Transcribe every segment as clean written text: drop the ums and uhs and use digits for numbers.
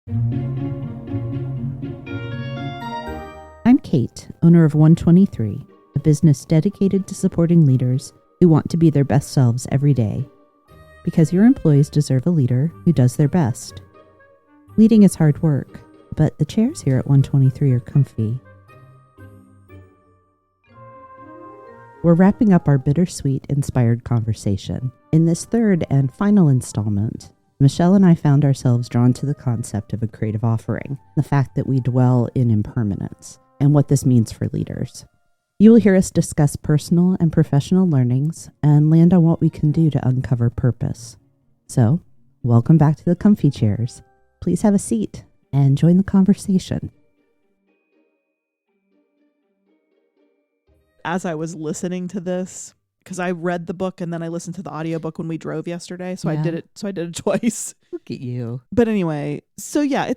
I'm Kate, owner of 123, a business dedicated to supporting leaders who want to be their best selves every day. Because your employees deserve a leader who does their best. Leading is hard work, but the chairs here at 123 are comfy. We're wrapping up our Bittersweet inspired conversation. In this third and final installment, Michele and I found ourselves drawn to the concept of a creative offering, the fact that we dwell in impermanence, and what this means for leaders. You will hear us discuss personal and professional learnings and land on what we can do to uncover purpose. So, welcome back to the comfy chairs. Please have a seat and join the conversation. As I was listening to this, because I read the book and then I listened to the audiobook when we drove yesterday, so Yeah. I did it twice. Look at you. But anyway, so yeah,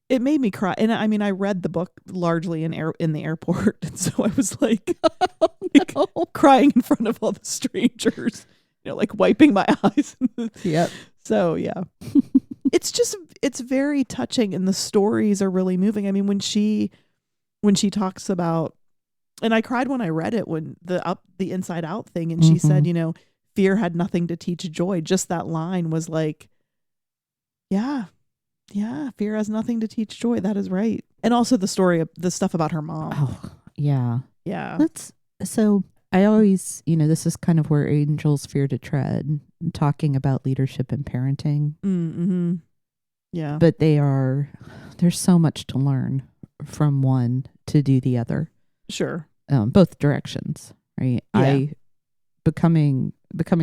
it made me cry. And I mean, I read the book largely in the airport, and so I was like, crying in front of all the strangers, like wiping my eyes. Yep. So yeah. It's very touching, and the stories are really moving. I mean, when she talks about, and I cried when I read it, when the Inside Out thing, and she said, fear had nothing to teach joy. Just that line was like, yeah, fear has nothing to teach joy. That is right. And also the story of the stuff about her mom. Oh, yeah. Yeah. So I always, this is kind of where angels fear to tread, talking about leadership and parenting. Mm-hmm. Yeah. But there's so much to learn from one to do the other. Sure. Both directions, right? Yeah. Becoming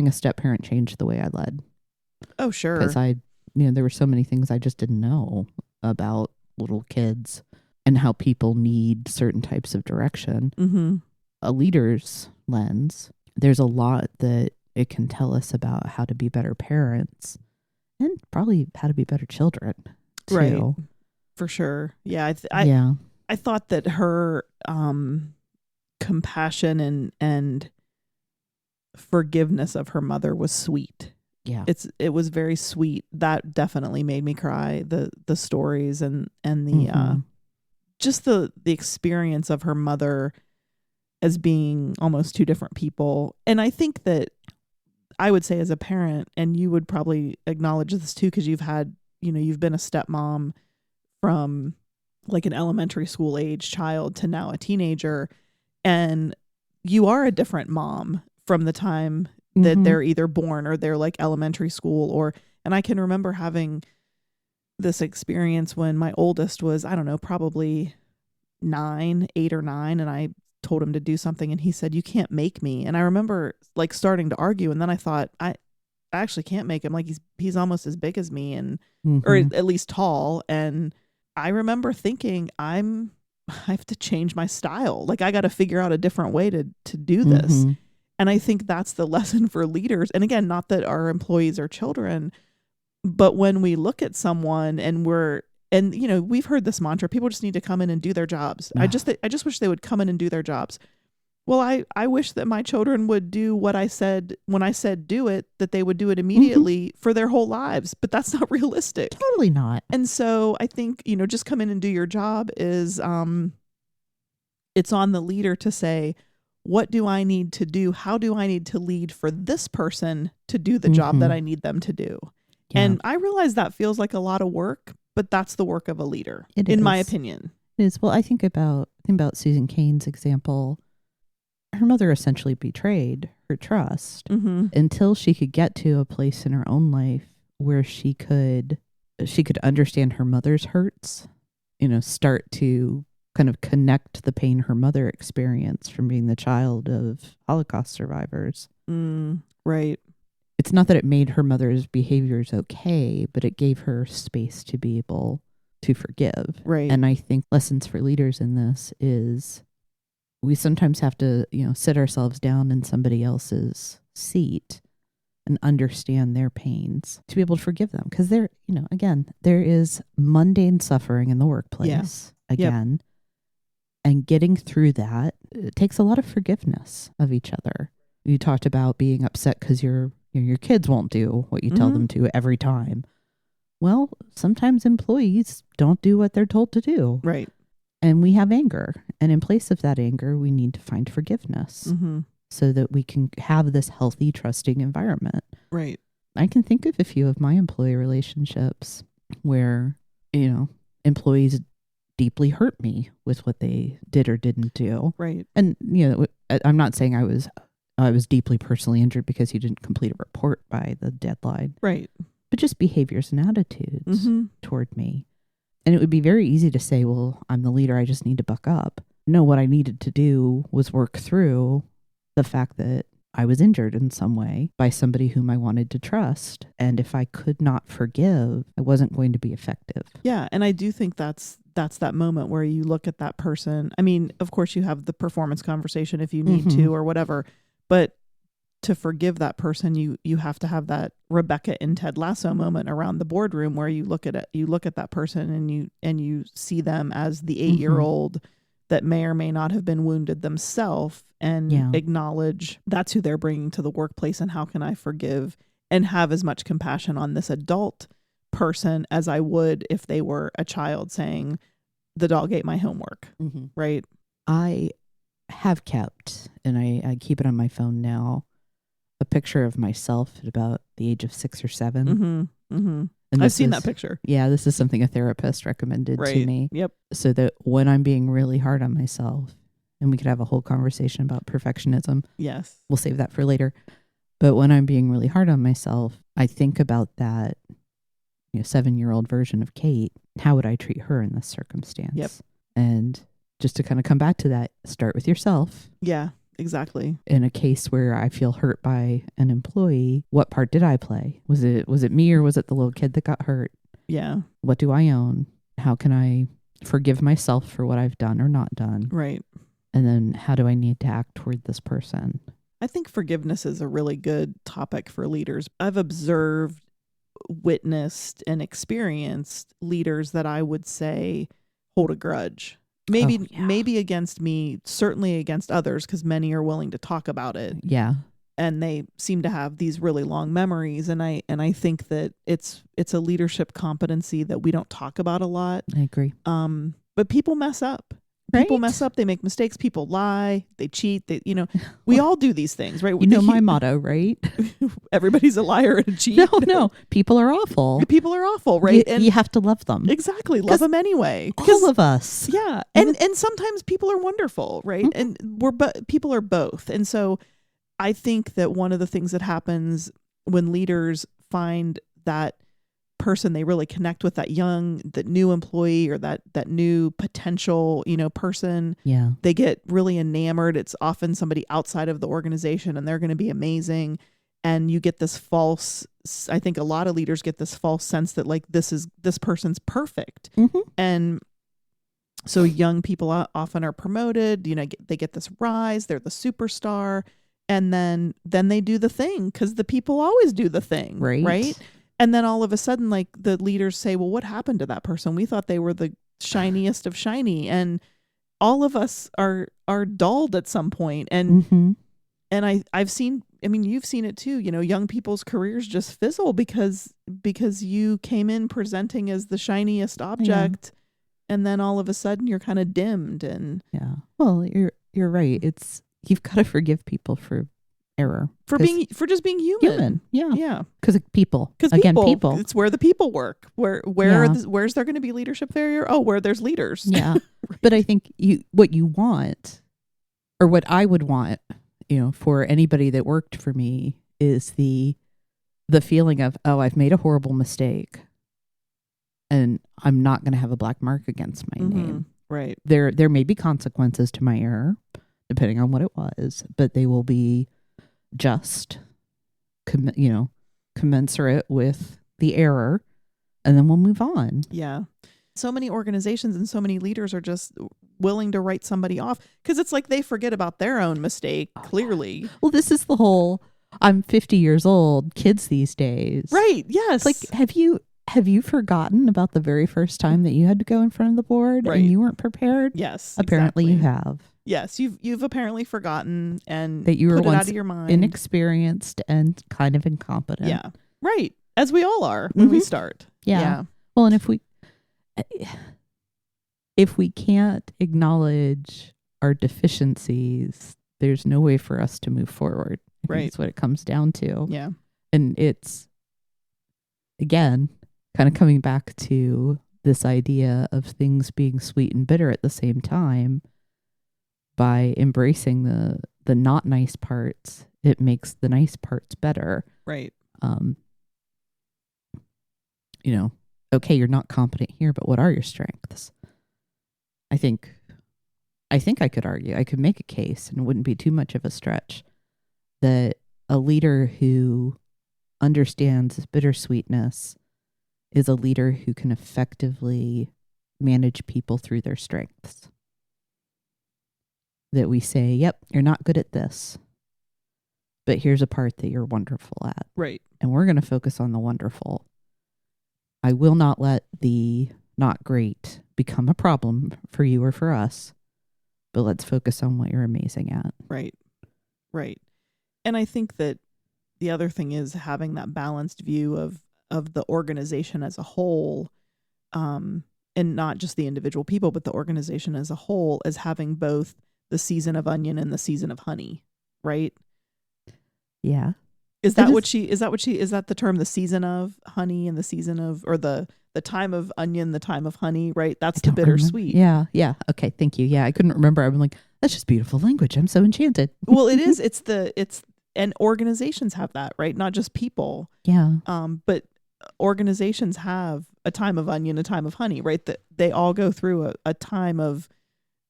a step parent changed the way I led. Oh, sure. Because there were so many things I just didn't know about little kids and how people need certain types of direction. Mm-hmm. A leader's lens, there's a lot that it can tell us about how to be better parents and probably how to be better children too. Right. For sure. Yeah. I thought that her compassion and forgiveness of her mother was sweet. Yeah. It was very sweet. That definitely made me cry. The stories and the just the experience of her mother as being almost two different people. And I think that I would say as a parent, and you would probably acknowledge this too, because you've been a stepmom from like an elementary school age child to now a teenager, and you are a different mom from the time that they're either born or they're like elementary school and I can remember having this experience when my oldest was, I don't know, probably 8 or 9, and I told him to do something and he said, "You can't make me." And I remember like starting to argue, and then I thought, I actually can't make him. Like he's almost as big as me, and or at least tall. And I remember thinking, I have to change my style. Like I got to figure out a different way to do this. And I think that's the lesson for leaders. And again, not that our employees are children, but when we look at someone and we've heard this mantra, people just need to come in and do their jobs. I just wish they would come in and do their jobs. Well, I wish that my children would do what I said when I said do it, that they would do it immediately for their whole lives, but that's not realistic. Totally not. And so I think, just come in and do your job is, it's on the leader to say, what do I need to do? How do I need to lead for this person to do the job that I need them to do? Yeah. And I realize that feels like a lot of work, but that's the work of a leader, in my opinion. It is. Well, I think about Susan Cain's example. Her mother essentially betrayed her trust until she could get to a place in her own life where she could understand her mother's hurts, start to kind of connect the pain her mother experienced from being the child of Holocaust survivors. Right. It's not that it made her mother's behaviors okay, but it gave her space to be able to forgive. Right. And I think lessons for leaders in this is we sometimes have to, sit ourselves down in somebody else's seat and understand their pains to be able to forgive them. Because there is mundane suffering in the workplace again. Yep. And getting through that, it takes a lot of forgiveness of each other. You talked about being upset because your kids won't do what you tell them to every time. Well, sometimes employees don't do what they're told to do. Right. And we have anger. And in place of that anger, we need to find forgiveness so that we can have this healthy, trusting environment. Right. I can think of a few of my employee relationships where, employees deeply hurt me with what they did or didn't do. Right. And, I'm not saying I was deeply personally injured because you didn't complete a report by the deadline. Right. But just behaviors and attitudes toward me. And it would be very easy to say, well, I'm the leader, I just need to buck up. No, what I needed to do was work through the fact that I was injured in some way by somebody whom I wanted to trust. And if I could not forgive, I wasn't going to be effective. Yeah. And I do think that's that moment where you look at that person. I mean, of course, you have the performance conversation if you need to or whatever. But to forgive that person, you have to have that Rebecca and Ted Lasso moment around the boardroom where you look at that person and you see them as the 8-year-old that may or may not have been wounded themselves and acknowledge that's who they're bringing to the workplace, and how can I forgive and have as much compassion on this adult person as I would if they were a child saying the dog ate my homework. Right. I have kept, and I keep it on my phone now, a picture of myself at about the age of 6 or 7. And I've seen that picture. Yeah, this is something a therapist recommended to me. Yep. So that when I'm being really hard on myself, and we could have a whole conversation about perfectionism. Yes. We'll save that for later. But when I'm being really hard on myself, I think about that 7-year-old version of Kate. How would I treat her in this circumstance? Yep. And just to kind of come back to that, start with yourself. Yeah. Exactly. In a case where I feel hurt by an employee, what part did I play? Was it me, or was it the little kid that got hurt? Yeah. What do I own? How can I forgive myself for what I've done or not done? Right. And then how do I need to act toward this person? I think forgiveness is a really good topic for leaders. I've observed, witnessed, and experienced leaders that I would say hold a grudge. Maybe against me, certainly against others, because many are willing to talk about it. Yeah. And they seem to have these really long memories. And I think that it's a leadership competency that we don't talk about a lot. I agree. But people mess up. Right? People mess up. They make mistakes. People lie. They cheat. We all do these things, right? My motto, right? Everybody's a liar and a cheat. No. People are awful. People are awful, right? And you have to love them. Exactly. Love them anyway. All of us. Yeah. And sometimes people are wonderful, right? And people are both. And so I think that one of the things that happens when leaders find that person they really connect with, that new employee or that new potential person, they get really enamored. It's often somebody outside of the organization, and they're going to be amazing. And you get this I think a lot of leaders get this false sense that like this person's perfect. And so young people often are promoted, they get this rise, they're the superstar, and then they do the thing because the people always do the thing, right? And then all of a sudden, like the leaders say, well, what happened to that person? We thought they were the shiniest of shiny. And all of us are dulled at some point. And I've seen, you've seen it too, young people's careers just fizzle because you came in presenting as the shiniest object. And then all of a sudden you're kind of dimmed. And well, you're right. You've got to forgive people for error, for just being human. Yeah. Because people. It's where the people work. Where's there going to be leadership failure? Oh, where there's leaders. Yeah. Right. But I think what you want, or what I would want, for anybody that worked for me, is the feeling of, oh, I've made a horrible mistake, and I'm not going to have a black mark against my name. Right. There may be consequences to my error, depending on what it was, but they will be just, commensurate with the error, and then we'll move on. Yeah. So many organizations and so many leaders are just willing to write somebody off because it's like they forget about their own mistake, clearly. Well, this is the whole, I'm 50 years old, kids these days. Right, yes. Like, have you forgotten about the very first time that you had to go in front of the board and you weren't prepared? Yes, apparently you have. Yes, you've apparently forgotten and that you were put it once out of your mind. Inexperienced and kind of incompetent. Yeah, right. As we all are when we start. Yeah. Well, and if we can't acknowledge our deficiencies, there's no way for us to move forward. I think that's what it comes down to. Yeah. And it's, again, kind of coming back to this idea of things being sweet and bitter at the same time. By embracing the not nice parts, it makes the nice parts better. Right. Okay, you're not competent here, but what are your strengths? I think I could argue, I could make a case, and it wouldn't be too much of a stretch, that a leader who understands bittersweetness is a leader who can effectively manage people through their strengths. That we say, yep, you're not good at this, but here's a part that you're wonderful at. Right. And we're going to focus on the wonderful. I will not let the not great become a problem for you or for us, but let's focus on what you're amazing at. Right. Right. And I think that the other thing is having that balanced view of the organization as a whole, and not just the individual people, but the organization as a whole, as having both the season of onion and the season of honey, right? Yeah. Is that the term, the season of honey and the season of, or the time of onion, the time of honey, right? That's the bittersweet. Yeah. Yeah. Okay. Thank you. Yeah. I couldn't remember. I'm like, that's just beautiful language. I'm so enchanted. Well, it is. And organizations have that, right? Not just people. Yeah. But organizations have a time of onion, a time of honey, right? That they all go through a time of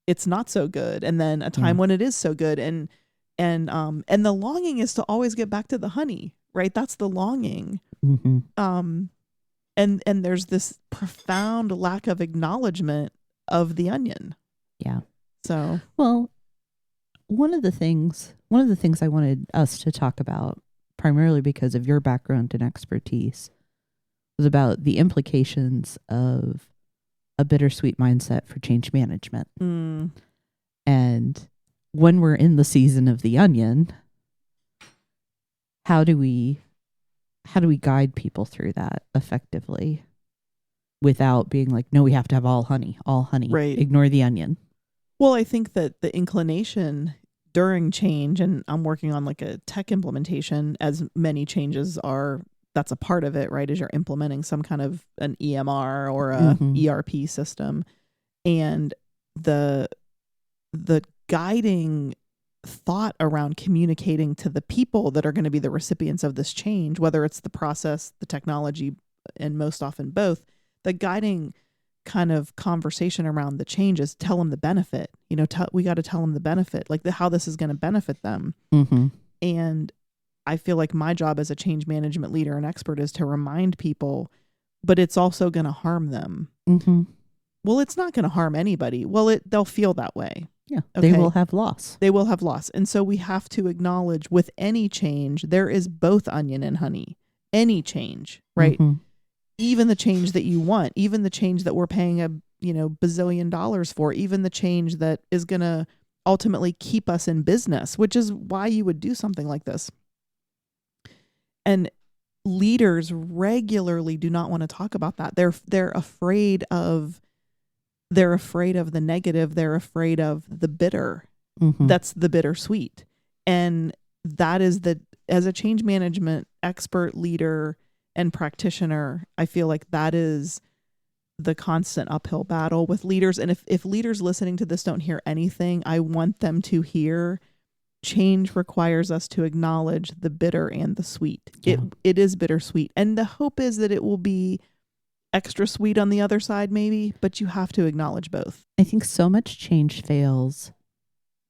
it's not so good, and then a time when it is so good, and the longing is to always get back to the honey, right? That's the longing. Mm-hmm. And there's this profound lack of acknowledgement of the onion. Yeah. So, well, one of the things I wanted us to talk about, primarily because of your background and expertise, was about the implications of a bittersweet mindset for change management. And when we're in the season of the onion, how do we guide people through that effectively without being like, no, we have to have all honey, right. Ignore the onion. Well, I think that the inclination during change, and I'm working on like a tech implementation, as many changes are, that's a part of it, right? As you're implementing some kind of an EMR or a ERP system, and the guiding thought around communicating to the people that are going to be the recipients of this change, whether it's the process, the technology, and most often both, the guiding kind of conversation around the change is tell them the benefit. We got to tell them the benefit, like how this is going to benefit them. Mm-hmm. And I feel like my job as a change management leader and expert is to remind people, but it's also going to harm them. Mm-hmm. Well, it's not going to harm anybody. Well, they'll feel that way. Yeah, okay. They will have loss. They will have loss. And so we have to acknowledge with any change, there is both onion and honey. Any change, right? Mm-hmm. Even the change that you want, even the change that we're paying a bazillion dollars for, even the change that is going to ultimately keep us in business, which is why you would do something like this. And leaders regularly do not want to talk about that. They're afraid of the negative. They're afraid of the bitter. Mm-hmm. That's the bittersweet. And that is as a change management expert, leader, and practitioner, I feel like that is the constant uphill battle with leaders. And if leaders listening to this don't hear anything, I want them to hear change requires us to acknowledge the bitter and the sweet. Yeah. It is bittersweet. And the hope is that it will be extra sweet on the other side, maybe, but you have to acknowledge both. I think so much change fails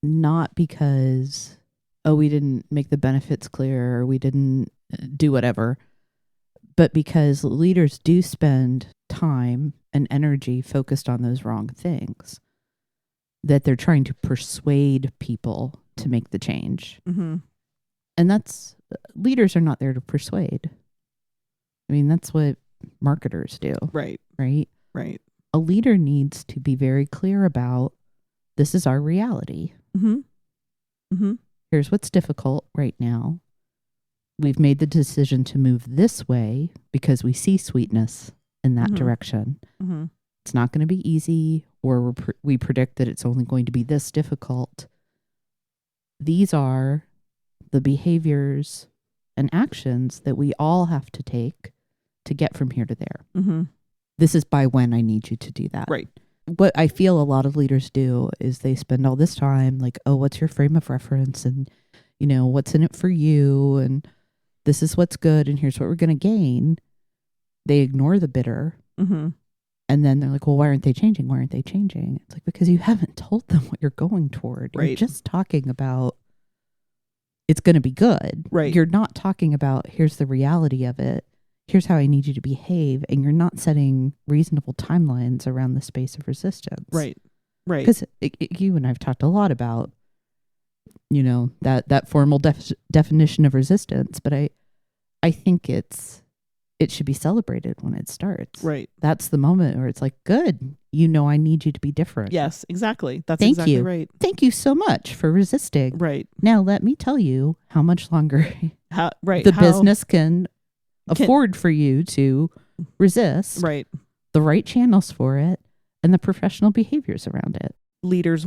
not because, we didn't make the benefits clear, or we didn't do whatever, but because leaders do spend time and energy focused on those wrong things, that they're trying to persuade people to make the change. Mm-hmm. And leaders are not there to persuade. I mean, that's what marketers do. Right. Right? Right. A leader needs to be very clear about, this is our reality. Mm-hmm. Mm-hmm. Here's what's difficult right now. we've made the decision to move this way because we see sweetness in that direction. Mm-hmm. It's not going to be easy, or we predict that it's only going to be this difficult. These are the behaviors and actions that we all have to take to get from here to there. Mm-hmm. This is by when I need you to do that. Right. What I feel a lot of leaders do is they spend all this time like, oh, what's your frame of reference? And, what's in it for you? And this is what's good. And here's what we're going to gain. They ignore the bitter. Mm-hmm. And then they're like, well, why aren't they changing? Why aren't they changing? It's like, because you haven't told them what you're going toward. Right. You're just talking about it's going to be good. Right. You're not talking about here's the reality of it. Here's how I need you to behave. And you're not setting reasonable timelines around the space of resistance. Right. Right. Because you and I've talked a lot about, that formal definition of resistance. But I think it should be celebrated when it starts. Right. That's the moment where it's like, good, I need you to be different. Yes, exactly. That's Thank exactly you. right. Thank you so much for resisting. Right. Now let me tell you how much longer the business can afford for you to resist. Right. The right channels for it and the professional behaviors around it. Leaders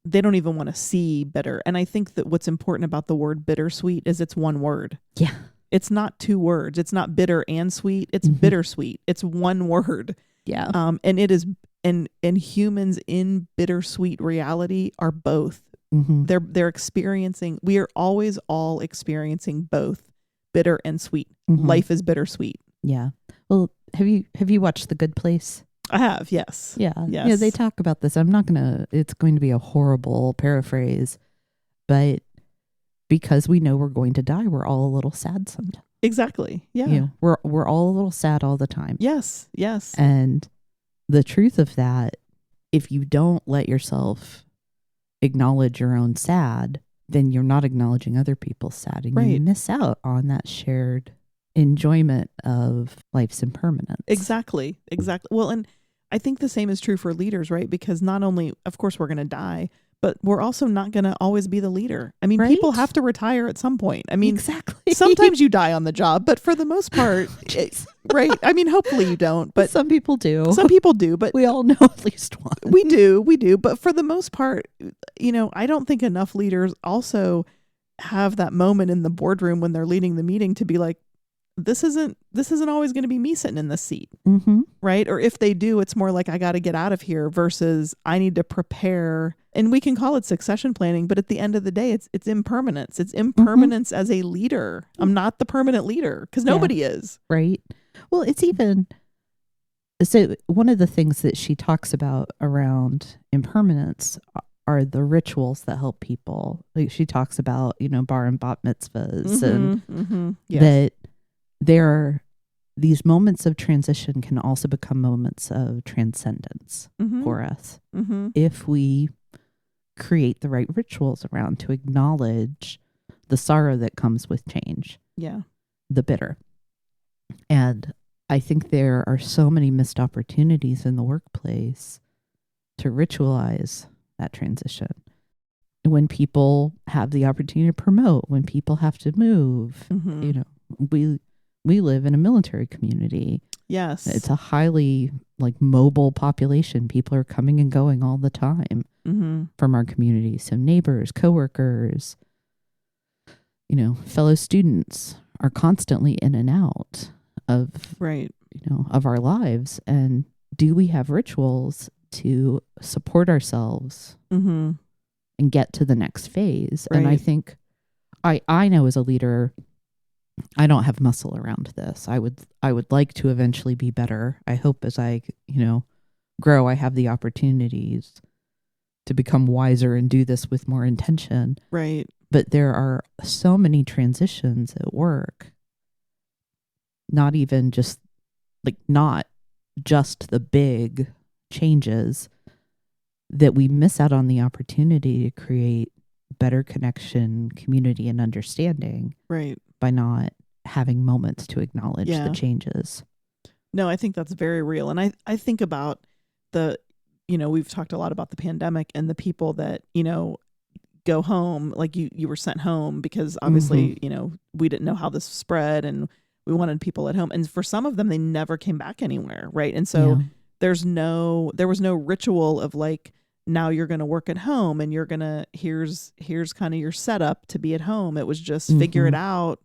they don't even want to see bitter. And I think that what's important about the word bittersweet is it's one word. Yeah. It's not two words. It's not bitter and sweet. It's bittersweet. It's one word. Yeah. And it is, and humans in bittersweet reality are both. Mm-hmm. They're experiencing, we are always all experiencing both bitter and sweet. Mm-hmm. Life is bittersweet. Yeah. Well, have you watched The Good Place? I have, yes. Yeah. Yes. Yeah, they talk about this. It's going to be a horrible paraphrase, but because we know we're going to die, we're all a little sad sometimes. Exactly. Yeah. We're all a little sad all the time. Yes. Yes. And the truth of that, if you don't let yourself acknowledge your own sad, then you're not acknowledging other people's sad, and you miss out on that shared enjoyment of life's impermanence. Exactly. Well, and I think the same is true for leaders, right? Because not only, of course, we're going to die, but we're also not going to always be the leader. I mean, people have to retire at some point. I mean, exactly. Sometimes you die on the job, but for the most part, right? I mean, hopefully you don't, but some people do. Some people do, but we all know at least one. We do. But for the most part, I don't think enough leaders also have that moment in the boardroom when they're leading the meeting to be like, this isn't always going to be me sitting in this seat. Mm-hmm. Right. Or if they do, it's more like, I got to get out of here versus I need to prepare. And we can call it succession planning, but at the end of the day, it's impermanence. It's impermanence as a leader. I'm not the permanent leader because nobody is. Right. Well, it's even, so one of the things that she talks about around impermanence are the rituals that help people. Like she talks about, bar and bat mitzvahs and that there are these moments of transition can also become moments of transcendence for us if we create the right rituals around to acknowledge the sorrow that comes with change. Yeah. The bitter. And I think there are so many missed opportunities in the workplace to ritualize that transition. When people have the opportunity to promote, when people have to move, we live in a military community. Yes. It's a highly mobile population. People are coming and going all the time from our community. So neighbors, coworkers, fellow students are constantly in and out of, of our lives. And do we have rituals to support ourselves and get to the next phase? Right. And I think I know as a leader, I don't have muscle around this. I would like to eventually be better. I hope as I, grow, I have the opportunities to become wiser and do this with more intention. Right. But there are so many transitions at work. Not just the big changes that we miss out on the opportunity to create better connection, community, and understanding. Right. By not having moments to acknowledge the changes. No, I think that's very real. And I think about we've talked a lot about the pandemic and the people that, go home, like you were sent home because obviously, we didn't know how this spread and we wanted people at home. And for some of them, they never came back anywhere. Right. And so there was no ritual of like, now you're going to work at home and you're going to, here's kind of your setup to be at home. It was just figure it out.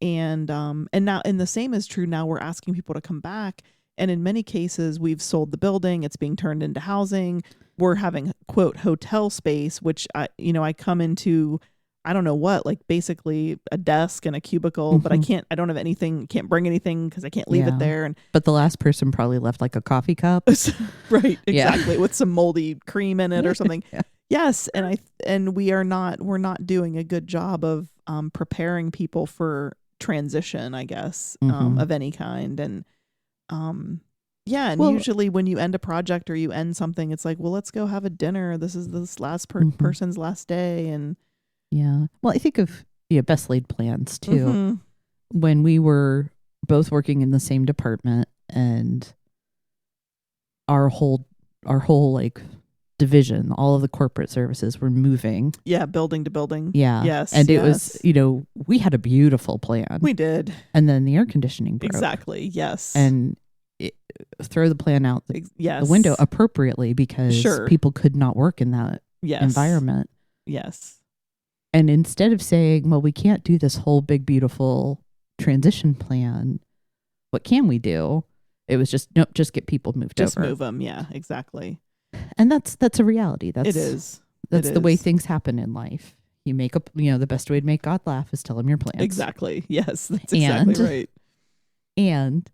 And now, and the same is true now, we're asking people to come back. And in many cases, we've sold the building. It's being turned into housing. We're having, quote, hotel space, which I come into, I don't know what, like basically a desk and a cubicle, but I don't have anything, can't bring anything because I can't leave it there. But the last person probably left like a coffee cup. Right, exactly. With some moldy cream in it or something. Yes. And we're not doing a good job of preparing people for transition, I guess, of any kind. And usually when you end a project or you end something, it's like, well, let's go have a dinner. This is this last person's last day. And well, I think of best laid plans too. When we were both working in the same department and our whole like division, all of the corporate services were moving. Yeah, building to building. Yeah. Yes. And it was, we had a beautiful plan. We did. And then the air conditioning broke. Exactly. Yes. And throw the plan out the window appropriately because people could not work in that environment. Yes. And instead of saying, well, we can't do this whole big, beautiful transition plan, what can we do? It was just, nope, just get people moved over. Just move them. Yeah, exactly. And that's a reality. It is. That's the way things happen in life. You make up, the best way to make God laugh is tell him your plans. Exactly. Yes, that's exactly right. And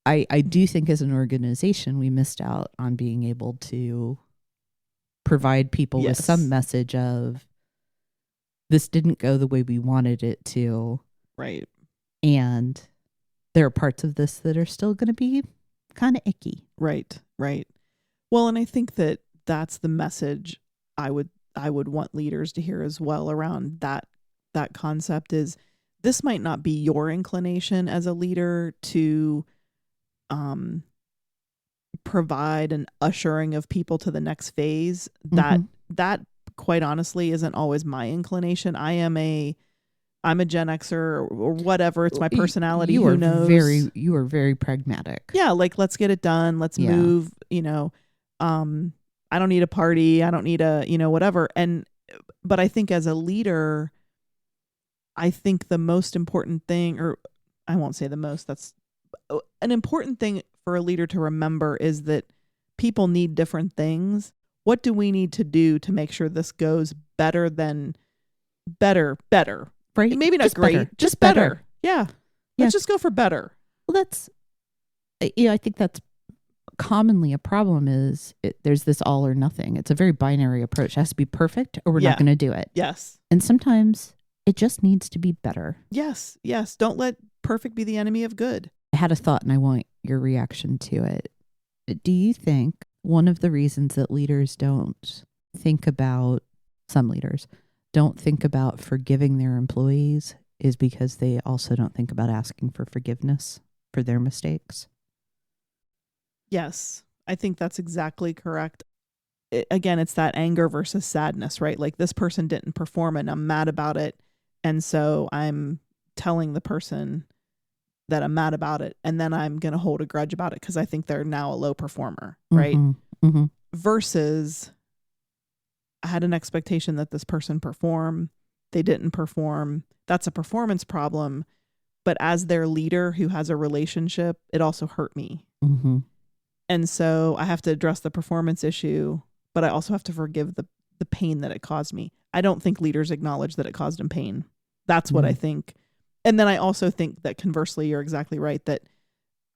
I do think as an organization, we missed out on being able to provide people with some message of this didn't go the way we wanted it to. Right. And there are parts of this that are still going to be kind of icky. Right. Right. Well, and I think that that's the message I would want leaders to hear as well around that concept is this might not be your inclination as a leader to provide an ushering of people to the next phase. That quite honestly isn't always my inclination. I'm a Gen Xer or whatever. It's my personality. Who knows? You are very pragmatic. Yeah. Like, let's get it done. Let's move, I don't need a party. I don't need a, whatever. But I think as a leader, I think the most important thing, or I won't say the most, that's an important thing for a leader to remember is that people need different things. What do we need to do to make sure this goes better? Right? Maybe not just great, better. Just better. Yeah. Let's just go for better. Well, that's, I think that's commonly a problem is there's this all or nothing. It's a very binary approach. It has to be perfect or we're not going to do it. Yes. And sometimes it just needs to be better. Yes. Yes. Don't let perfect be the enemy of good. I had a thought and I want your reaction to it. Do you think one of the reasons that leaders some leaders don't think about forgiving their employees is because they also don't think about asking for forgiveness for their mistakes? Yes, I think that's exactly correct. Again, it's that anger versus sadness, right? Like this person didn't perform and I'm mad about it. And so I'm telling the person that I'm mad about it. And then I'm going to hold a grudge about it because I think they're now a low performer, right? Versus I had an expectation that this person perform. They didn't perform. That's a performance problem. But as their leader who has a relationship, it also hurt me. And so I have to address the performance issue, but I also have to forgive the pain that it caused me. I don't think leaders acknowledge that it caused them pain. That's what I think. And then I also think that conversely, you're exactly right, that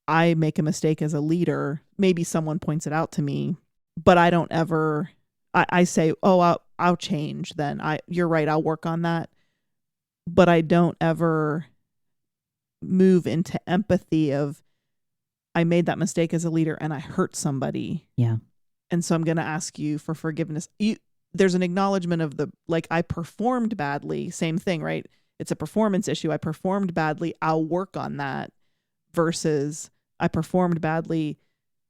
I make a mistake as a leader. Maybe someone points it out to me, but I don't ever, I say, oh, I'll change then. You're right. I'll work on that. But I don't ever move into empathy of, I made that mistake as a leader and I hurt somebody. Yeah. And so I'm going to ask you for forgiveness. There's an acknowledgement of I performed badly. Same thing, right? It's a performance issue. I performed badly. I'll work on that versus I performed badly.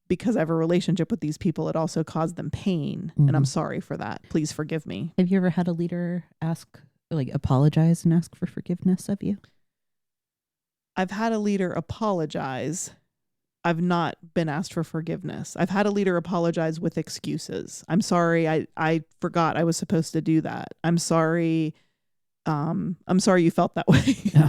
because I have a relationship with these people, it also caused them pain. And I'm sorry for that. Please forgive me. Have you ever had a leader apologize and ask for forgiveness of you? I've had a leader apologize. I've not been asked for forgiveness. I've had a leader apologize with excuses. I'm sorry. I forgot I was supposed to do that. I'm sorry. I'm sorry you felt that way. Yeah,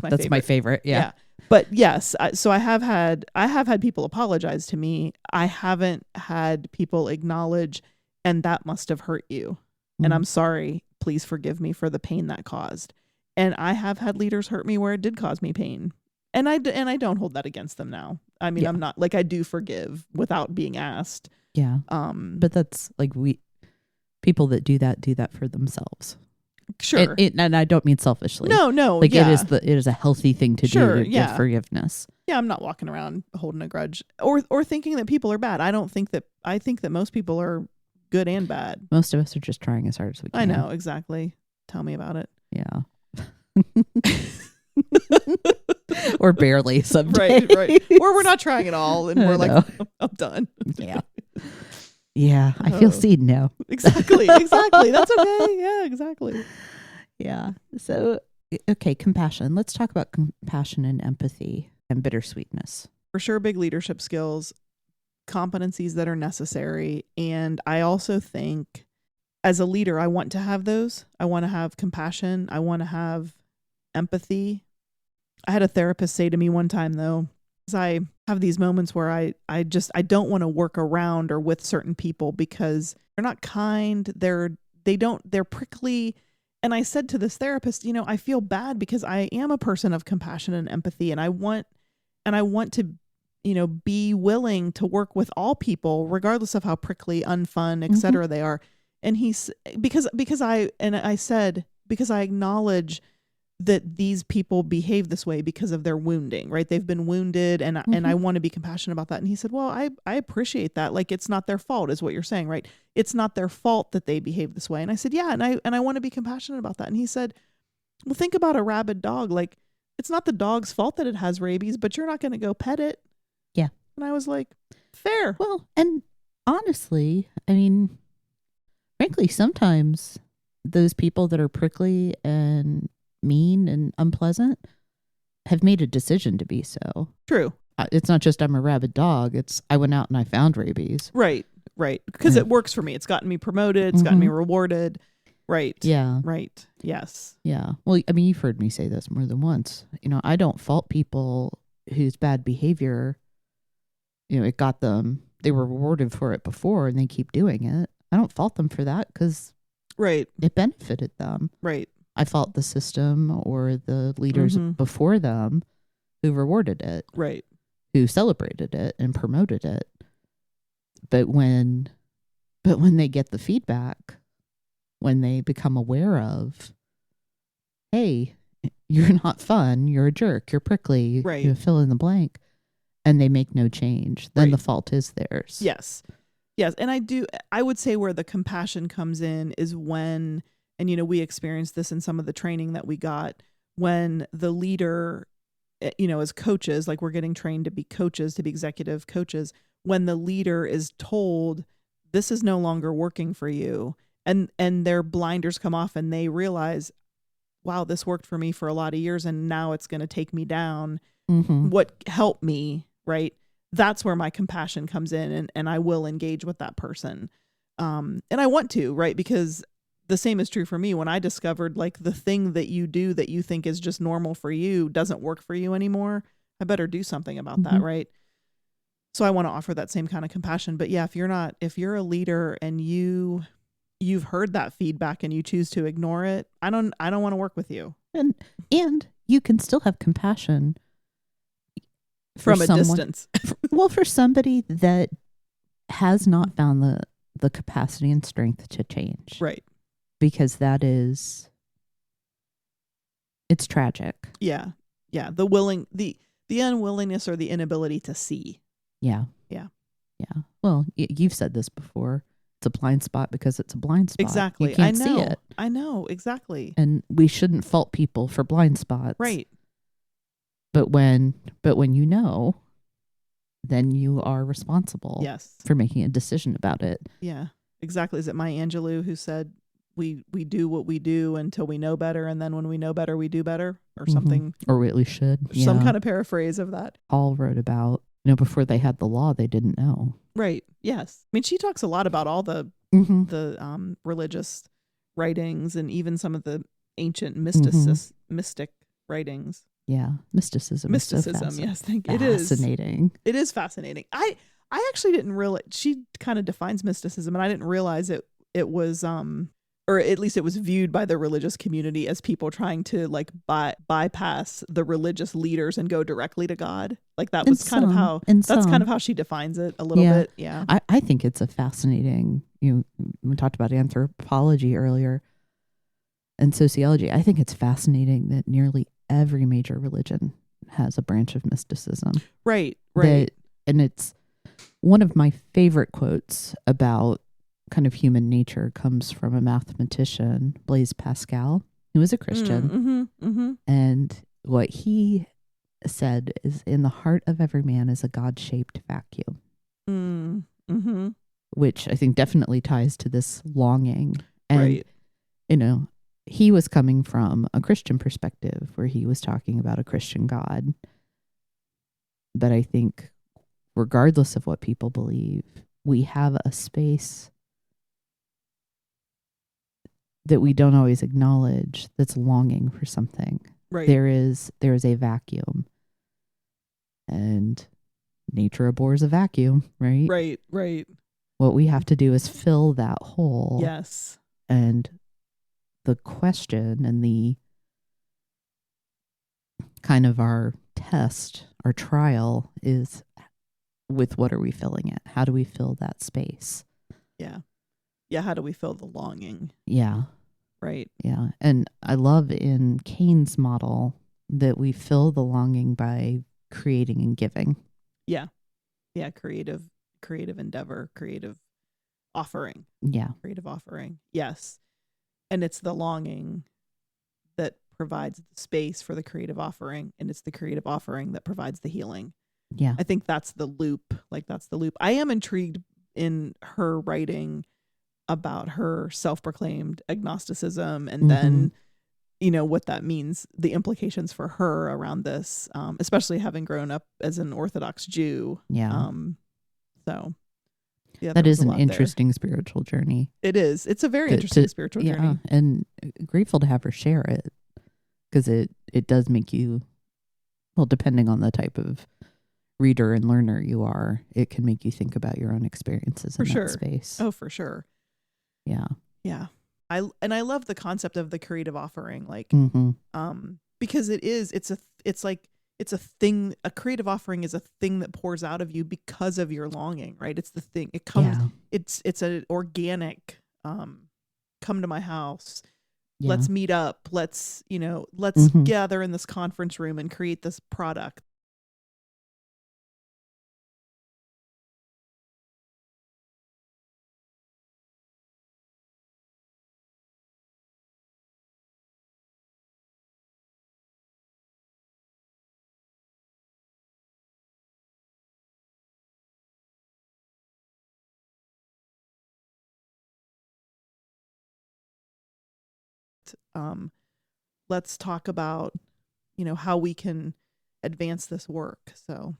that's my favorite. Yeah. But yes, so I have had people apologize to me. I haven't had people acknowledge, and that must have hurt you. And I'm sorry. Please forgive me for the pain that caused. And I have had leaders hurt me where it did cause me pain. And I don't hold that against them now. I mean, I'm not I do forgive without being asked. Yeah. But that's people that do that for themselves. Sure. And I don't mean selfishly. No. It is a healthy thing to do to give forgiveness. Yeah, I'm not walking around holding a grudge or thinking that people are bad. I think that most people are good and bad. Most of us are just trying as hard as we can. I know, exactly. Tell me about it. Yeah. Or barely someday. Right. Or we're not trying at all and we're like, I'm done. Yeah. Yeah, I feel seen now. Exactly. That's okay. Yeah, exactly. Yeah. So, okay, compassion. Let's talk about compassion and empathy and bittersweetness. For sure, big leadership skills, competencies that are necessary. And I also think as a leader, I want to have those. I want to have compassion. I want to have empathy. I had a therapist say to me one time, though, I have these moments where I don't want to work around or with certain people because they're not kind. They're prickly. And I said to this therapist, I feel bad because I am a person of compassion and empathy. And I want to, be willing to work with all people, regardless of how prickly, unfun, et cetera they are. And because I acknowledge that these people behave this way because of their wounding, right? They've been wounded and I want to be compassionate about that. And he said, well, I appreciate that. Like, it's not their fault is what you're saying, right? It's not their fault that they behave this way. And I said, yeah. And I want to be compassionate about that. And he said, well, think about a rabid dog. Like, it's not the dog's fault that it has rabies, but you're not going to go pet it. Yeah. And I was like, fair. Well, and honestly, I mean, frankly, sometimes those people that are prickly and mean and unpleasant have made a decision to be so. True. It's not just I'm a rabid dog. It's I went out and I found rabies. Right. Because it works for me. It's gotten me promoted. It's gotten me rewarded. Right. Yeah. Right. Yes. Yeah. Well, I mean, you've heard me say this more than once. I don't fault people whose bad behavior, it got them, they were rewarded for it before and they keep doing it. I don't fault them for that because it benefited them. Right. I fault the system or the leaders before them who rewarded it. Right. Who celebrated it and promoted it. But when they get the feedback, when they become aware of, hey, you're not fun, you're a jerk, you're prickly, right. You fill in the blank, and they make no change, then the fault is theirs. Yes. And I would say where the compassion comes in is when, and we experienced this in some of the training that we got, when the leader, as coaches, like we're getting trained to be coaches, to be executive coaches, when the leader is told this is no longer working for you, and their blinders come off and they realize, wow, this worked for me for a lot of years and now it's going to take me down. What helped me, right? That's where my compassion comes in, and I will engage with that person. And I want to, right? Because the same is true for me. When I discovered like the thing that you do that you think is just normal for you doesn't work for you anymore, I better do something about that, right? So I want to offer that same kind of compassion. But yeah, if you're a leader and you've heard that feedback and you choose to ignore it, I don't want to work with you. And you can still have compassion from a distance. For somebody that has not found the capacity and strength to change. Right. Because it's tragic. Yeah. The unwillingness or the inability to see. Yeah. Well, you've said this before. It's a blind spot because it's a blind spot. Exactly. You can't see it. I know. Exactly. And we shouldn't fault people for blind spots. Right. But when then you are responsible Yes. for making a decision about it. Yeah, exactly. Is it Maya Angelou who said, we do what we do until we know better, and then when we know better, we do better, or something? Or we at least should. Some kind of paraphrase of that. Paul wrote about, before they had the law, they didn't know. Right. Yes. I mean, she talks a lot about all the religious writings, and even some of the ancient mystic writings. Yeah, mysticism. Is so yes, it is fascinating. It is fascinating. I actually didn't realize, she kind of defines mysticism, and I didn't realize it was or at least it was viewed by the religious community as people trying to like bypass the religious leaders and go directly to God. Like that was kind of how she defines it a little bit. Yeah. I think it's a fascinating, we talked about anthropology earlier and sociology. I think it's fascinating that nearly every major religion has a branch of mysticism. Right. And it's one of my favorite quotes about kind of human nature comes from a mathematician, Blaise Pascal, who was a Christian. And what he said is, in the heart of every man is a God-shaped vacuum. Which I think definitely ties to this longing. And, he was coming from a Christian perspective where he was talking about a Christian God. But I think regardless of what people believe, we have a space that we don't always acknowledge that's longing for something. Right. There is a vacuum. And nature abhors a vacuum, right? Right. What we have to do is fill that hole. Yes. And the question and the kind of our test, our trial is with what are we filling it? How do we fill that space? Yeah. Yeah, how do we fill the longing? Yeah. Right. Yeah. And I love in Cain's model that we fill the longing by creating and giving. Yeah. Yeah, creative endeavor, creative offering. Yeah. Creative offering. Yes. And it's the longing that provides the space for the creative offering, and it's the creative offering that provides the healing. Yeah. I think that's the loop. I am intrigued in her writing about her self-proclaimed agnosticism, and then what that means, the implications for her around this, especially having grown up as an Orthodox Jew. So yeah, that is an interesting spiritual journey. It is. It's a very interesting spiritual journey. Yeah, and grateful to have her share it, because it does make you, well, depending on the type of reader and learner you are, it can make you think about your own experiences in that space. Oh, for sure. Yeah. Yeah. I love the concept of the creative offering, because it's a thing. A creative offering is a thing that pours out of you because of your longing, right? It's the thing. It comes. Yeah. It's an organic. Come to my house. Yeah. Let's meet up. Let's gather in this conference room and create this product. Let's talk about, how we can advance this work. So I'm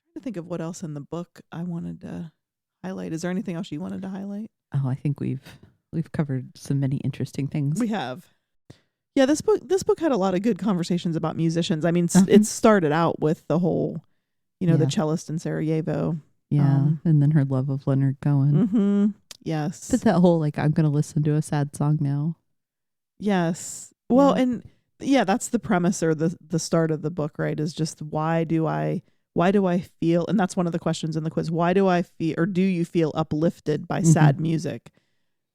trying to think of what else in the book I wanted to highlight. Is there anything else you wanted to highlight? Oh, I think we've covered so many interesting things. We have. Yeah, this book had a lot of good conversations about musicians. I mean, it started out with the whole, the cellist in Sarajevo. Yeah, and then her love of Leonard Cohen. Yes. But that whole, I'm going to listen to a sad song now. Yes. Well, and yeah, that's the premise, or the start of the book, right? Is just why do I feel, and that's one of the questions in the quiz. Why do I feel, or do you feel uplifted by sad music?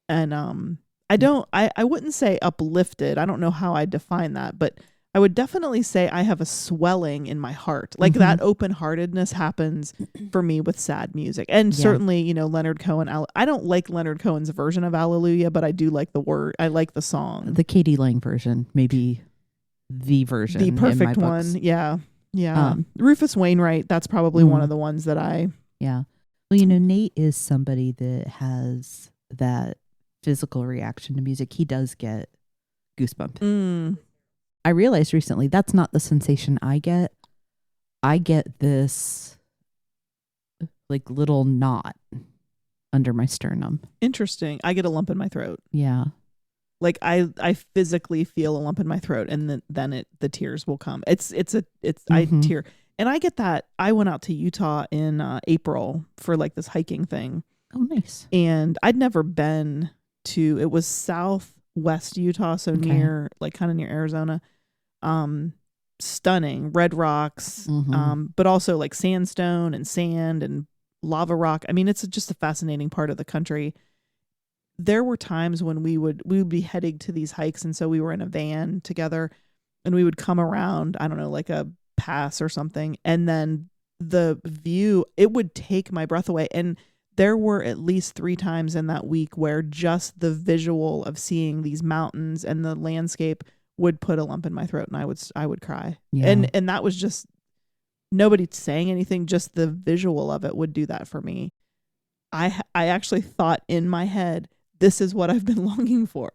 And I wouldn't say uplifted. I don't know how I define that, but I would definitely say I have a swelling in my heart. Like that open-heartedness happens for me with sad music. And certainly, Leonard Cohen, I don't like Leonard Cohen's version of Alleluia, but I do like the word. I like the song. The Katie Lang version, maybe the version. The perfect one. Yeah. Yeah. Rufus Wainwright, that's probably one of the ones that Yeah. Well, Nate is somebody that has that physical reaction to music. He does get goosebumps. I realized recently that's not the sensation I get. I get this like little knot under my sternum. Interesting. I get a lump in my throat. Yeah. Like I physically feel a lump in my throat, and then the tears will come. I tear, and I get that. I went out to Utah in April for like this hiking thing. Oh, nice. And I'd never been to. It was southwest Utah, so near, like kind of near Arizona. Stunning red rocks, but also like sandstone and sand and lava rock. I mean, it's just a fascinating part of the country. There were times when we would be heading to these hikes, and so we were in a van together, and we would come around, I don't know, like a pass or something, and then the view, it would take my breath away. And there were at least 3 times in that week where just the visual of seeing these mountains and the landscape would put a lump in my throat, and I would cry. Yeah. And that was just nobody saying anything, just the visual of it would do that for me. I actually thought in my head, this is what I've been longing for.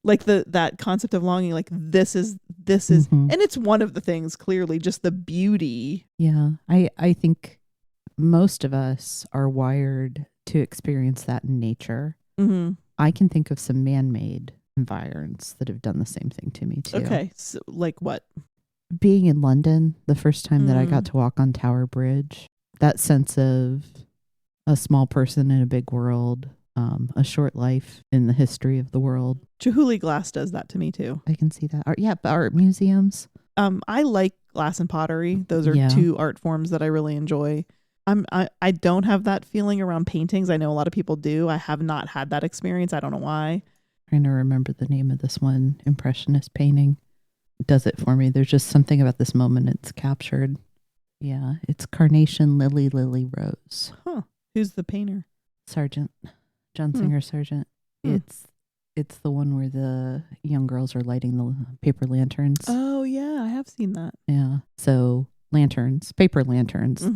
Like that concept of longing, like this is, and it's one of the things, clearly, just the beauty. Yeah. I think most of us are wired to experience that in nature. I can think of some man-made environs that have done the same thing to me too. Okay. So like what? Being in London, the first time that I got to walk on Tower Bridge, that sense of a small person in a big world, a short life in the history of the world. Chihuly Glass does that to me too. I can see that. Art museums. I like glass and pottery. Those are 2 art forms that I really enjoy. I don't have that feeling around paintings. I know a lot of people do. I have not had that experience. I don't know why. Trying to remember the name of this one impressionist painting. It does it for me. There's just something about this moment it's captured. Yeah, it's Carnation Lily Lily Rose. Huh. Who's the painter? Sargent. John Singer Sargent. It's the one where the young girls are lighting the paper lanterns. Oh yeah, I have seen that. Yeah. So lanterns, paper lanterns,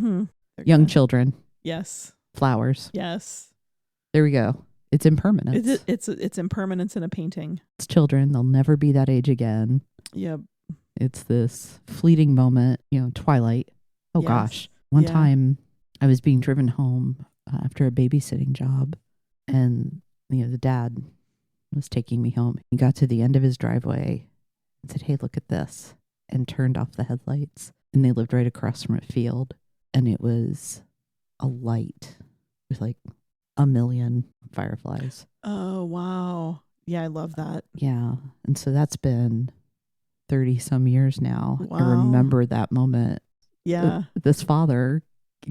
young children. Yes. Flowers. Yes. There we go. It's impermanence. It's impermanence in a painting. It's children. They'll never be that age again. Yep. It's this fleeting moment, twilight. Oh gosh. One time I was being driven home after a babysitting job, and the dad was taking me home. He got to the end of his driveway and said, "Hey, look at this," and turned off the headlights. And they lived right across from a field, and it was a light with like a million fireflies. Oh, wow. Yeah, I love that. Yeah. And so that's been 30 some years now. Wow. I remember that moment. Yeah. This father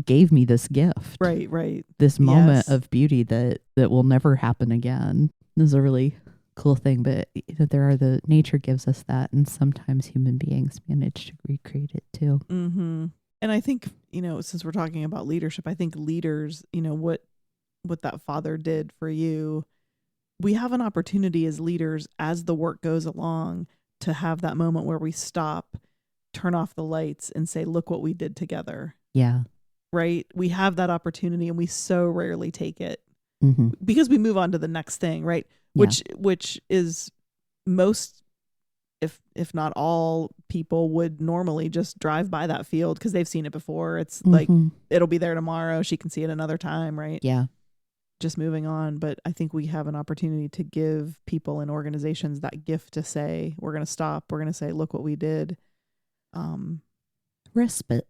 gave me this gift. Right. This moment of beauty that will never happen again. This is a really cool thing, but there are nature gives us that, and sometimes human beings manage to recreate it too. And I think, since we're talking about leadership, I think leaders, what that father did for you, we have an opportunity as leaders, as the work goes along, to have that moment where we stop, turn off the lights, and say, look what we did together. Yeah. Right? We have that opportunity, and we so rarely take it because we move on to the next thing, right? Yeah. Which is most, if not all people would normally just drive by that field because they've seen it before. It's like, it'll be there tomorrow. She can see it another time, right? Yeah. Just moving on. But I think we have an opportunity to give people and organizations that gift to say, we're going to stop. We're going to say, look what we did. Respite.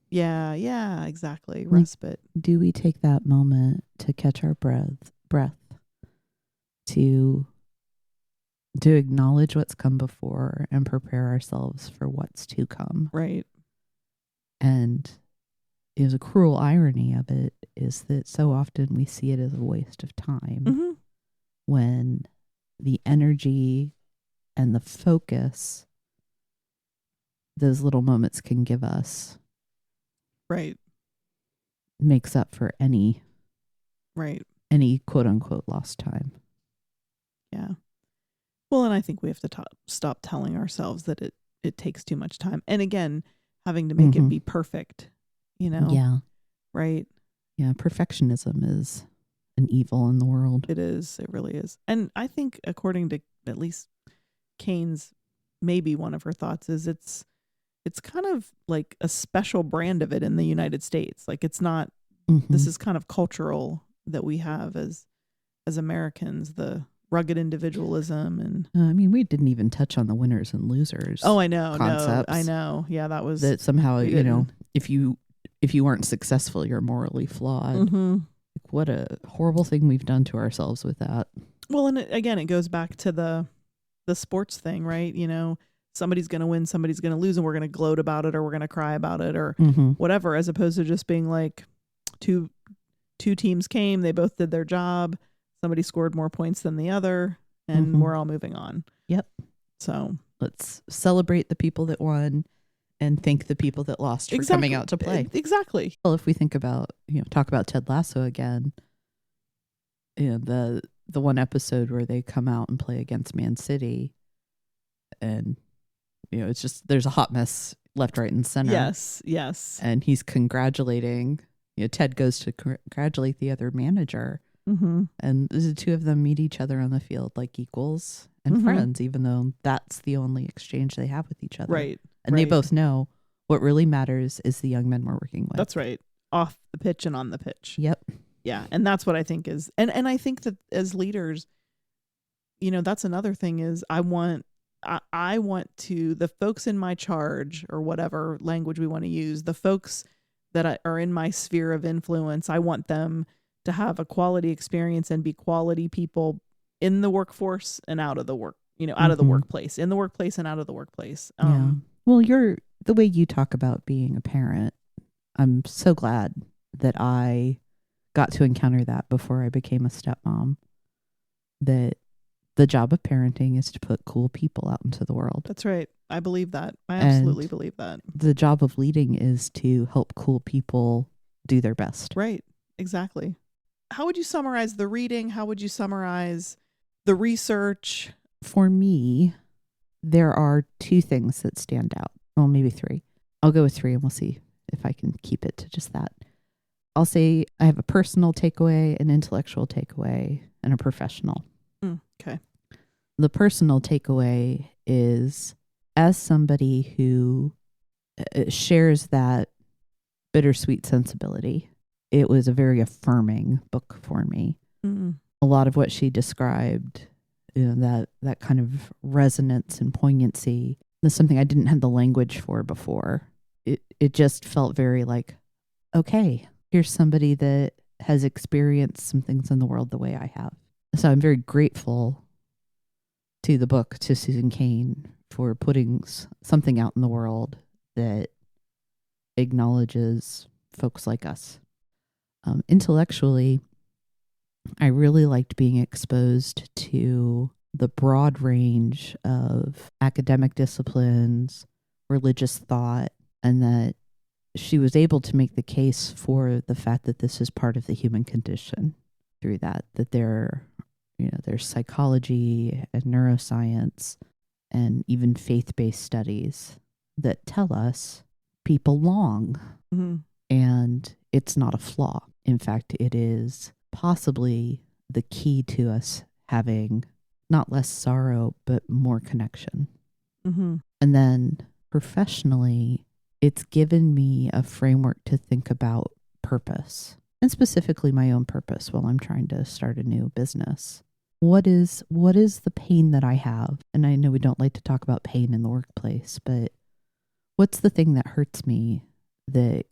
Yeah, exactly. Respite. Do we take that moment to catch our breath, to acknowledge what's come before and prepare ourselves for what's to come? Right. And the cruel irony of it is that so often we see it as a waste of time when the energy and the focus those little moments can give us makes up for any quote unquote lost time. Yeah. Well, and I think we have to stop telling ourselves that it takes too much time. And again, having to make it be perfect, you know? Yeah. Right. Yeah. Perfectionism is an evil in the world. It is. It really is. And I think according to at least Cain's, maybe one of her thoughts is it's kind of like a special brand of it in the United States. Like it's not, this is kind of cultural that we have as Americans, the rugged individualism. And I mean, we didn't even touch on the winners and losers. Oh, I know. Concepts. No, I know. Yeah, that was that somehow, you know, if you weren't successful, you're morally flawed. Like, what a horrible thing we've done to ourselves with that. Well, and it goes back to the sports thing, right? You know, somebody's going to win, somebody's going to lose, and we're going to gloat about it, or we're going to cry about it, or whatever, as opposed to just being like two teams came, they both did their job, somebody scored more points than the other, and we're all moving on. Yep. So let's celebrate the people that won and thank the people that lost for coming out to play. Exactly. Well, if we think about, talk about Ted Lasso again, the one episode where they come out and play against Man City, and it's just, there's a hot mess left, right, and center. Yes. And he's congratulating, Ted goes to congratulate the other manager, and the two of them meet each other on the field like equals and friends, even though that's the only exchange they have with each other. Right. And they both know what really matters is the young men we're working with. That's right. Off the pitch and on the pitch. Yep. Yeah. And that's what I think is, and I think that as leaders, that's another thing is I want to, the folks in my charge, or whatever language we want to use, the folks that are in my sphere of influence, I want them to have a quality experience and be quality people in the workforce and out of the work, out of the workplace, in the workplace and out of the workplace. Yeah. Well, the way you talk about being a parent, I'm so glad that I got to encounter that before I became a stepmom, that the job of parenting is to put cool people out into the world. That's right. I believe that. I absolutely believe that. The job of leading is to help cool people do their best. Right. Exactly. How would you summarize the reading? How would you summarize the research? For me, there are two things that stand out. Well, maybe three. I'll go with three and we'll see if I can keep it to just that. I'll say I have a personal takeaway, an intellectual takeaway, and a professional. Okay. The personal takeaway is, as somebody who shares that bittersweet sensibility, it was a very affirming book for me. A lot of what she described, that kind of resonance and poignancy, is something I didn't have the language for before. It just felt very like, okay, here's somebody that has experienced some things in the world the way I have. So I'm very grateful to the book, to Susan Cain, for putting something out in the world that acknowledges folks like us. Intellectually, I really liked being exposed to the broad range of academic disciplines, religious thought, and that she was able to make the case for the fact that this is part of the human condition through that there's psychology and neuroscience and even faith-based studies that tell us people long, and it's not a flaw. In fact, it is possibly the key to us having not less sorrow, but more connection. And then professionally, it's given me a framework to think about purpose, and specifically my own purpose while I'm trying to start a new business. What is the pain that I have? And I know we don't like to talk about pain in the workplace, but what's the thing that hurts me that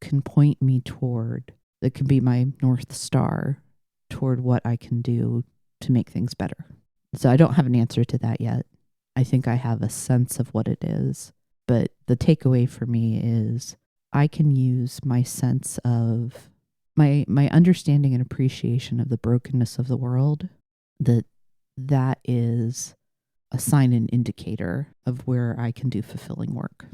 can point me toward, that can be my North Star toward what I can do to make things better? So I don't have an answer to that yet. I think I have a sense of what it is, but the takeaway for me is I can use my sense of my understanding and appreciation of the brokenness of the world, that is a sign and indicator of where I can do fulfilling work.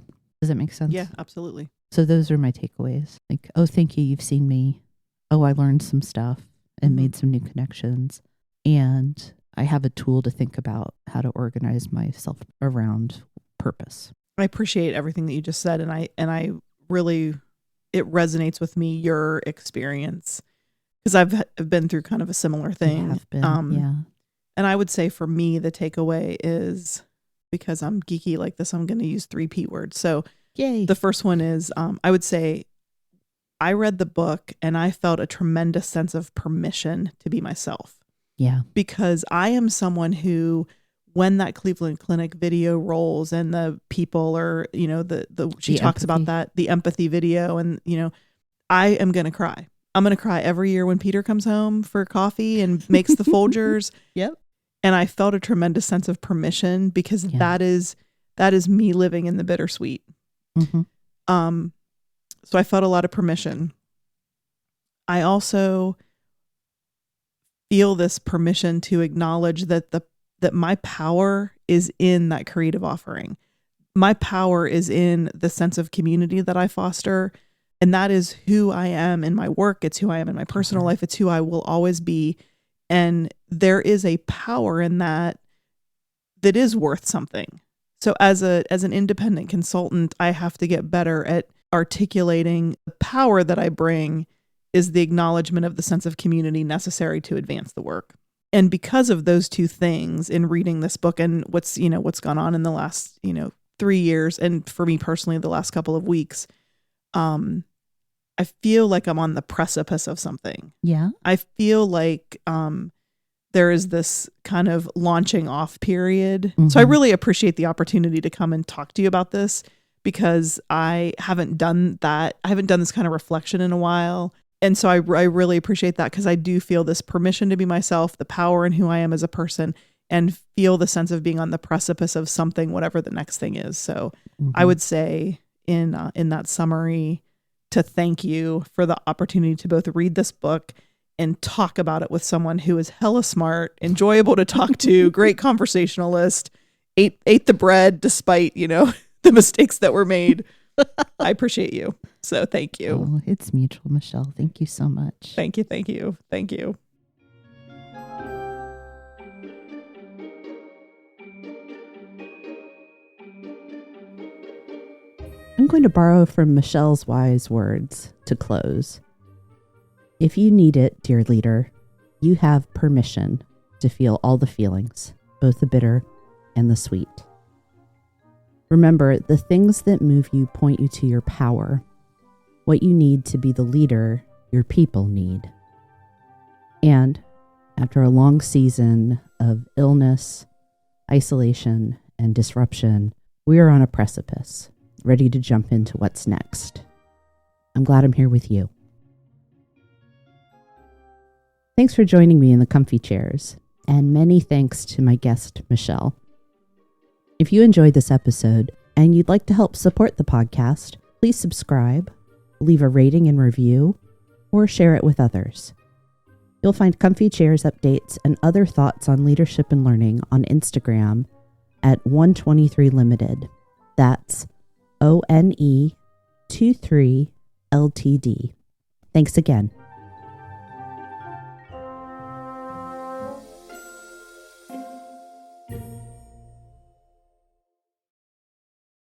Does that make sense? Yeah, absolutely. So those are my takeaways. Like, oh, thank you. You've seen me. Oh, I learned some stuff and made some new connections. And I have a tool to think about how to organize myself around purpose. I appreciate everything that you just said, and I really, it resonates with me, your experience, because I've been through kind of a similar thing. You have been, yeah. And I would say for me, the takeaway is, because I'm geeky like this, I'm going to use 3 P words. So Yay. the first one is, I would say I read the book and I felt a tremendous sense of permission to be myself. Yeah. Because I am someone who, when that Cleveland Clinic video rolls and the people are, you know, she talks about that, the empathy video, and, you know, I am going to cry. I'm going to cry every year when Peter comes home for coffee and makes the Folgers. Yep. And I felt a tremendous sense of permission, because that is me living in the bittersweet. Mm-hmm. So I felt a lot of permission. I also feel this permission to acknowledge that that my power is in that creative offering. My power is in the sense of community that I foster. And that is who I am in my work. It's who I am in my personal life. It's who I will always be. And there is a power in that is worth something. So as an independent consultant, I have to get better at articulating the power that I bring is the acknowledgement of the sense of community necessary to advance the work. And because of those 2 things, in reading this book and what's gone on in the last, 3 years, and for me personally, the last couple of weeks, I feel like I'm on the precipice of something. Yeah. I feel like there is this kind of launching off period. Mm-hmm. So I really appreciate the opportunity to come and talk to you about this, because I haven't done that. I haven't done this kind of reflection in a while. And so I really appreciate that, because I do feel this permission to be myself, the power in who I am as a person, and feel the sense of being on the precipice of something, whatever the next thing is. So I would say in that summary, to thank you for the opportunity to both read this book and talk about it with someone who is hella smart, enjoyable to talk to, great conversationalist, ate the bread despite, the mistakes that were made. I appreciate you. So thank you. Oh, it's mutual, Michele. Thank you so much. Thank you. Thank you. Thank you. I'm going to borrow from Michelle's wise words to close. If you need it, dear leader, you have permission to feel all the feelings, both the bitter and the sweet. Remember, the things that move you point you to your power. What you need to be the leader your people need. And after a long season of illness, isolation, and disruption, we are on a precipice, ready to jump into what's next. I'm glad I'm here with you. Thanks for joining me in the comfy chairs, and many thanks to my guest, Michele. If you enjoyed this episode and you'd like to help support the podcast, please subscribe, leave a rating and review, or share it with others. You'll find Comfy Chairs updates and other thoughts on leadership and learning on Instagram at 123 Limited. That's ONE23 LTD. Thanks again.